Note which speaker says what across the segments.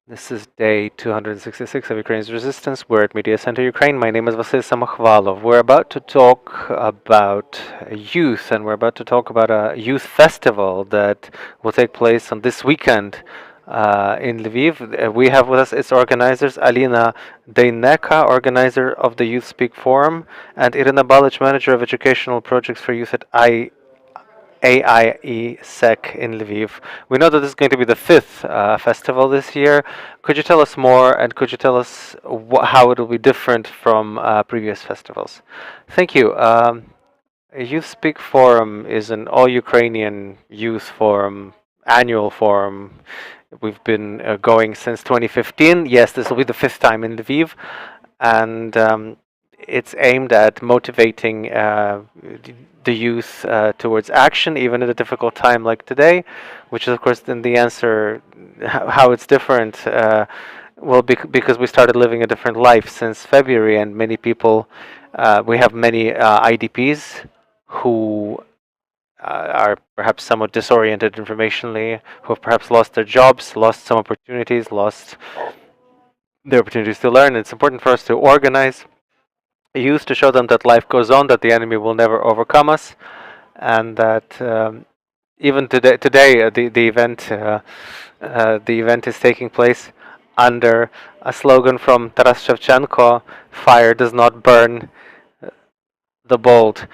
Speaker 1: This is day 266 of Ukraine's resistance. We're at Mediacentru Ukraine. My name is Vasil Samokhvalov. We're about to talk about youth, and we're about to talk about a youth festival that will take place on this weekend in Lviv. We have with us its organizers, Alina Deineka, organizer of the Youth Speak Forum, and Iryna Balych, manager of educational projects for youth at AIESEC in Lviv. We know that this is going to be the fifth festival this year. Could you tell us more, and could you tell us how it will be different from previous festivals? Thank you. Youth Speak Forum is an all-Ukrainian youth forum, annual forum. We've been going since 2015. Yes, this will be the fifth time in Lviv, and it's aimed at motivating the youth towards action, even at a difficult time like today, which is, of course, then the answer, how it's different. Well, because we started living a different life since February, and many people, we have many IDPs who are perhaps somewhat disoriented informationally, who have perhaps lost their jobs, lost some opportunities, lost their opportunities to learn. It's important for us to organize youth to show them that life goes on, that the enemy will never overcome us, and that even today the event is taking place under a slogan from Taras Shevchenko: "Fire does not burn the bold."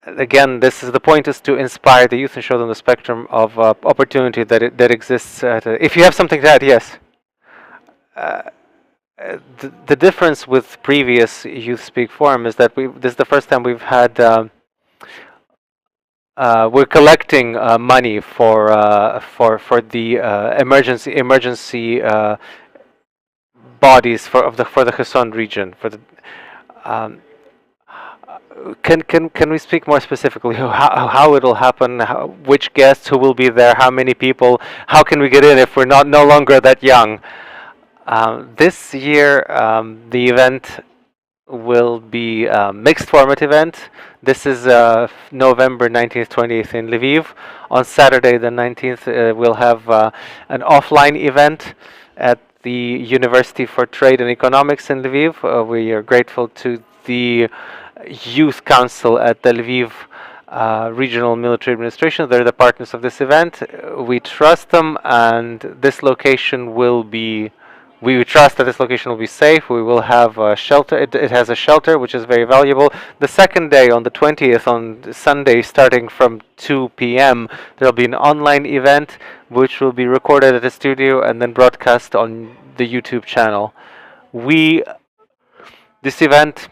Speaker 1: Again, this is the point: is to inspire the youth and show them the spectrum of opportunity that exists. If you have something to add, yes. The difference with previous Youth Speak Forum is that this is the first time we've had we're collecting money for the emergency bodies for the Kherson region. For the can we speak more specifically how it'll happen? Which guests, who will be there? How many people? How can we get in if we're no longer that young? This year, the event will be a mixed format event. This is November 19th, 20th in Lviv. On Saturday, the 19th, we'll have an offline event at the University for Trade and Economics in Lviv. We are grateful to the Youth Council at the Lviv Regional Military Administration. They're the partners of this event. We trust them, and this location will be. We trust that this location will be safe. We will have a shelter. It has a shelter, which is very valuable. The second day, on the 20th, on Sunday, starting from 2 p.m., there will be an online event, which will be recorded at a studio and then broadcast on the YouTube channel. This event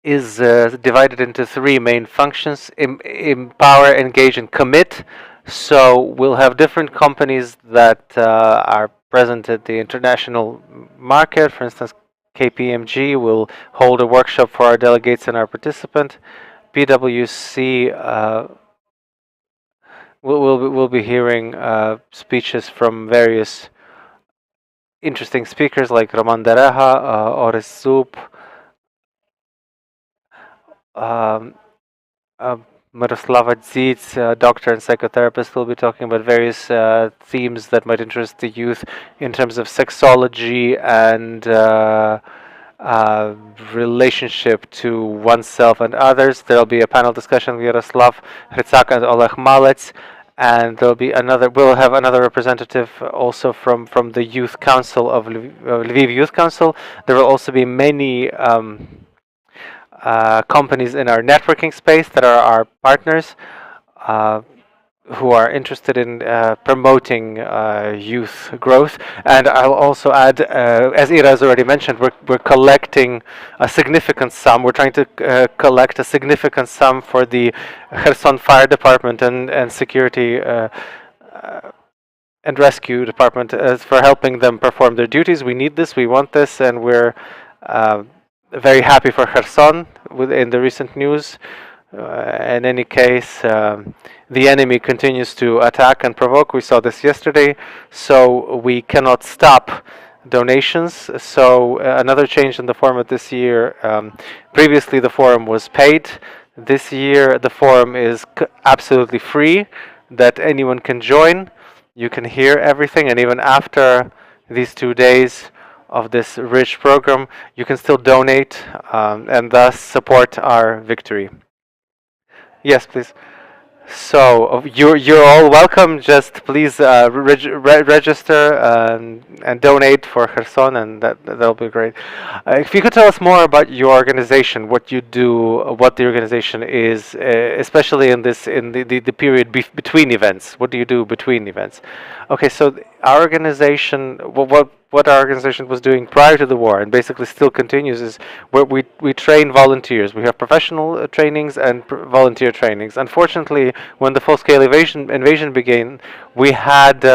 Speaker 1: is divided into three main functions: empower, engage, and commit. So we'll have different companies that are present at the international market. For instance, KPMG will hold a workshop for our delegates and our participant. PwC will be hearing speeches from various interesting speakers like Roman Dereha, Oris Soup, Miroslava Dzic, doctor and psychotherapist, will be talking about various themes that might interest the youth in terms of sexology and relationship to oneself and others. There will be a panel discussion with Yaroslav Hrytsak and Oleg Malets, and there'll be we'll have another representative also from the Youth Council of Lviv Youth Council. There will also be many companies in our networking space that are our partners, who are interested in promoting youth growth. And I'll also add, as Ira has already mentioned, we're collecting a significant sum. We're trying to collect a significant sum for the Kherson Fire Department and Security and Rescue Department for helping them perform their duties. We need this, we want this, and we're very happy for Kherson in the recent news. In any case, the enemy continues to attack and provoke. We saw this yesterday, so we cannot stop donations. So another change in the format this year. Previously, the forum was paid. This year, the forum is absolutely free, that anyone can join. You can hear everything, and even after these 2 days of this rich program, you can still donate and thus support our victory. Yes, please. So you're all welcome. Just please register and donate for Kherson, and that'll be great. If you could tell us more about your organization, what you do, what the organization is, especially in the period between events. What do you do between events? Okay, so our organization, what our organization was doing prior to the war, and basically still continues, is where we train volunteers. We have professional trainings and volunteer trainings. Unfortunately, when the full-scale invasion began, we had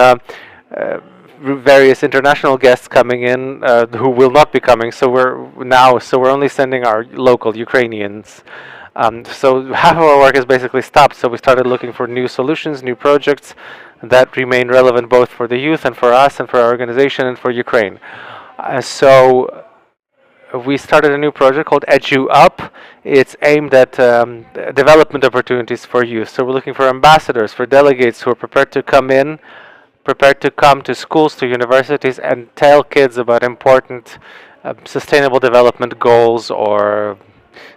Speaker 1: various international guests coming in who will not be coming. So we're only sending our local Ukrainians. So half of our work is basically stopped. So we started looking for new solutions, new projects that remain relevant both for the youth and for us and for our organization and for Ukraine. So we started a new project called Edu Up. It's aimed at development opportunities for youth. So we're looking for ambassadors, for delegates who are prepared to come to schools, to universities, and tell kids about important sustainable development goals or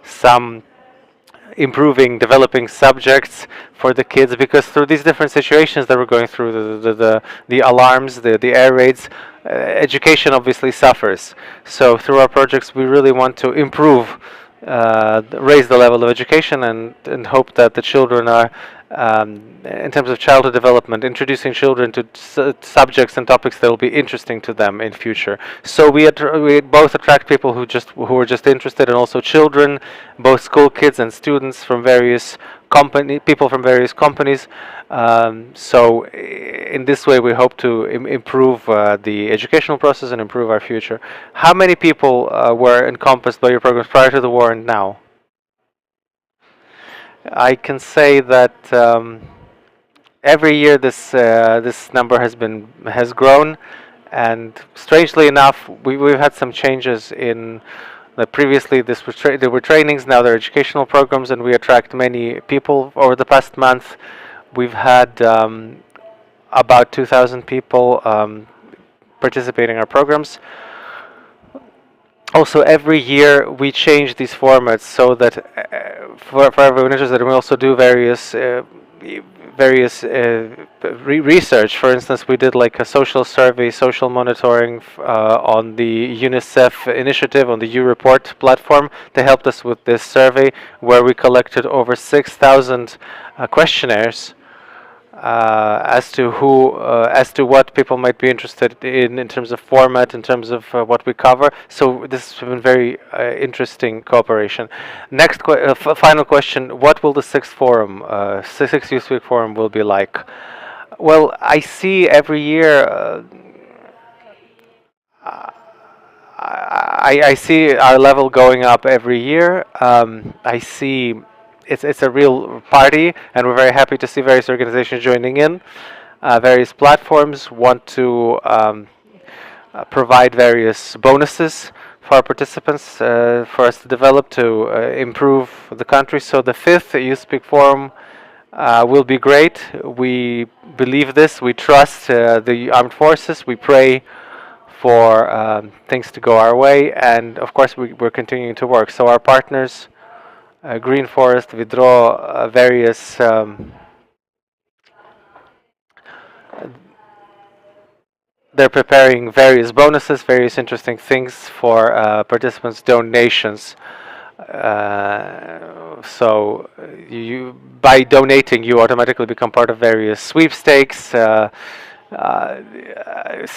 Speaker 1: some developing subjects for the kids, because through these different situations that we're going through, the alarms, the air raids, education obviously suffers. So through our projects, we really want to improve, raise the level of education, and hope that the children are, in terms of childhood development, introducing children to subjects and topics that will be interesting to them in future. So we both attract people who are just interested, and also children, both school kids and students from various people from various companies. So in this way, we hope to improve the educational process and improve our future. How many people were encompassed by your programs prior to the war and now? I can say that every year this number has grown, and strangely enough, we've had some changes in. Previously, there were trainings. Now there are educational programs, and we attract many people. Over the past month, we've had about 2,000 people participating in our programs. Also, every year we change these formats so that for everyone interested, we also do various research. For instance, we did like a social survey, social monitoring on the UNICEF initiative on the U-Report platform. They helped us with this survey, where we collected over 6,000 questionnaires as to what people might be interested in terms of format, in terms of what we cover. So this has been very interesting cooperation. Next, final question: what will the sixth Youth Week Forum will be like? Well, I see every year. I see our level going up every year. I see. It's a real party, and we're very happy to see various organizations joining in. Various platforms want to provide various bonuses for our participants, for us to develop, to improve the country. So the fifth Youth Speak Forum will be great. We believe this. We trust the armed forces. We pray for things to go our way, and of course we're continuing to work. So our partners, Green Forest, Vidro, various they're preparing various bonuses, various interesting things for participants' donations. So by donating, you automatically become part of various sweepstakes.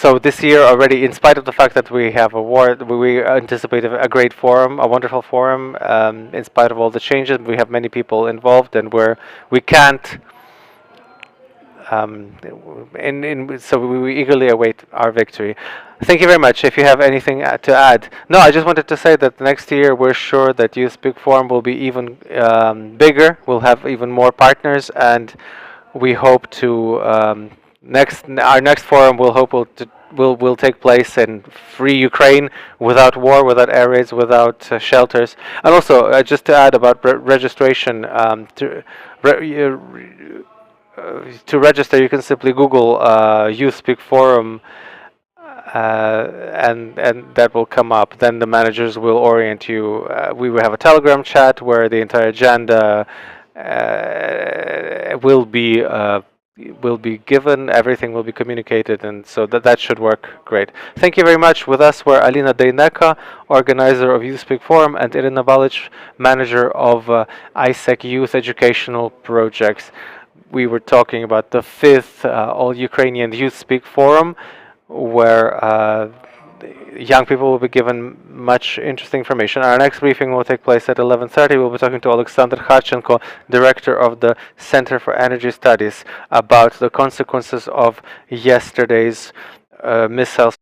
Speaker 1: So this year already, in spite of the fact that we have a war, we anticipate a great forum, a wonderful forum. In spite of all the changes, we have many people involved, and we can't. So we eagerly await our victory. Thank you very much. If you have anything to add. No, I just wanted to say that next year we're sure that Youth Speak Forum will be even bigger. We'll have even more partners, and we hope to our next forum will take place in free Ukraine, without war, without air raids, without shelters. And also, just to add about registration, to register, you can simply Google Youth Speak Forum, and that will come up. Then the managers will orient you. We will have a Telegram chat where the entire agenda will be given. Everything will be communicated, and so that should work great. Thank you very much. With us were Alina Deineka, organizer of Youth Speak Forum, and Iryna, Balych, manager of AIESEC Youth Educational Projects. We were talking about the 5th All-Ukrainian Youth Speak Forum, where young people will be given much interesting information. Our next briefing will take place at 11:30. We'll be talking to Alexander Kharchenko, director of the Center for Energy Studies, about the consequences of yesterday's missiles.